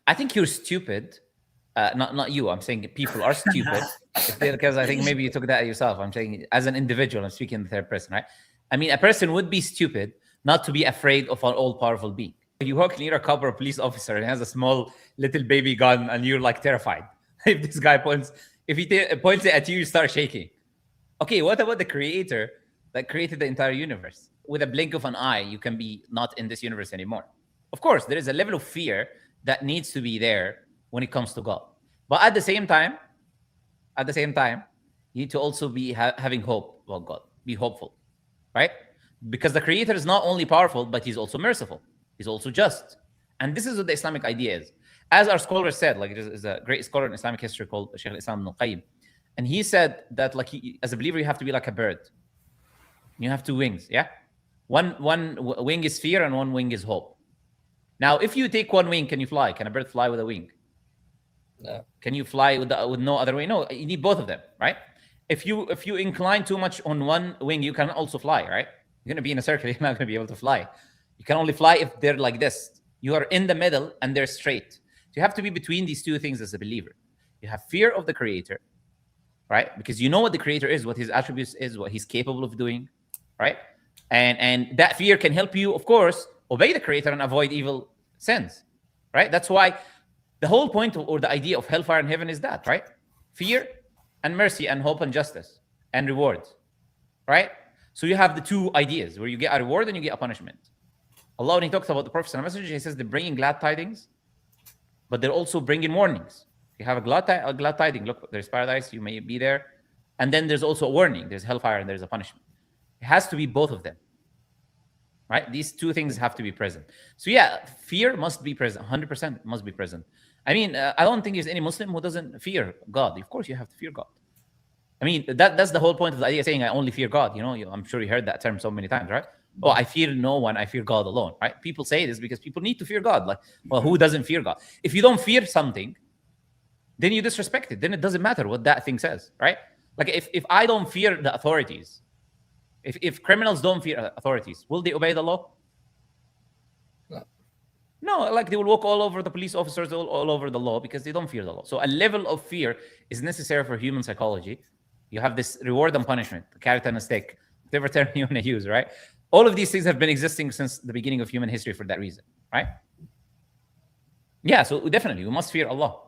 I think you're stupid. Not you. I'm saying people are stupid. Because I think maybe you took that yourself. I'm saying as an individual, I'm speaking in the third person, right? I mean, a person would be stupid not to be afraid of an all-powerful being. You walk near a cop or a police officer and has a small little baby gun, and you're like terrified. If this guy points, if he points it at you, you start shaking. Okay, what about the creator that created the entire universe? With a blink of an eye, you can be not in this universe anymore. Of course, there is a level of fear that needs to be there when it comes to God. But at the same time, you need to also be having hope about God. Be hopeful, right? Because the creator is not only powerful, but he's also merciful. He's also just. And this is what the Islamic idea is. As our scholar said, like there's a great scholar in Islamic history called Shaykh al-Islam ibn al-Qayyim. And he said that like as a believer, you have to be like a bird. You have two wings, yeah? One wing is fear and one wing is hope. Now, if you take one wing, can you fly? Can a bird fly with a wing? No. Can you fly with no other wing? No, you need both of them, right? If you incline too much on one wing, you can also fly, right? You're gonna be in a circle, you're not gonna be able to fly. You can only fly if they're like this. You are in the middle and they're straight. So you have to be between these two things as a believer. You have fear of the creator, right? Because you know what the creator is, what his attributes is, what he's capable of doing, right? And that fear can help you, of course, obey the creator and avoid evil sins, right? That's why the whole point or the idea of hellfire and heaven is that, right? Fear and mercy and hope and justice and rewards, right? So you have the two ideas where you get a reward and you get a punishment. Allah, when he talks about the prophets and the messengers, he says they're bringing glad tidings, but they're also bringing warnings. You have a glad tiding. Look, there's paradise, you may be there. And then there's also a warning. There's hellfire and there's a punishment. It has to be both of them, right? These two things have to be present. So yeah, fear must be present. 100% must be present. I mean, I don't think there's any Muslim who doesn't fear God. Of course, you have to fear God. I mean, that's the whole point of the idea of saying I only fear God. You know, I'm sure you heard that term so many times, right? Oh, I fear no one. I fear God alone, right? People say this because people need to fear God. Like, well, who doesn't fear God? If you don't fear something, then you disrespect it. Then it doesn't matter what that thing says, right? Like if I don't fear the authorities, if criminals don't fear authorities, will they obey the law? No, like they will walk all over the police officers, all over the law because they don't fear the law. So a level of fear is necessary for human psychology. You have this reward and punishment, carrot and a stick, whatever term you want to use, right? All of these things have been existing since the beginning of human history for that reason, right? Yeah, so definitely we must fear Allah.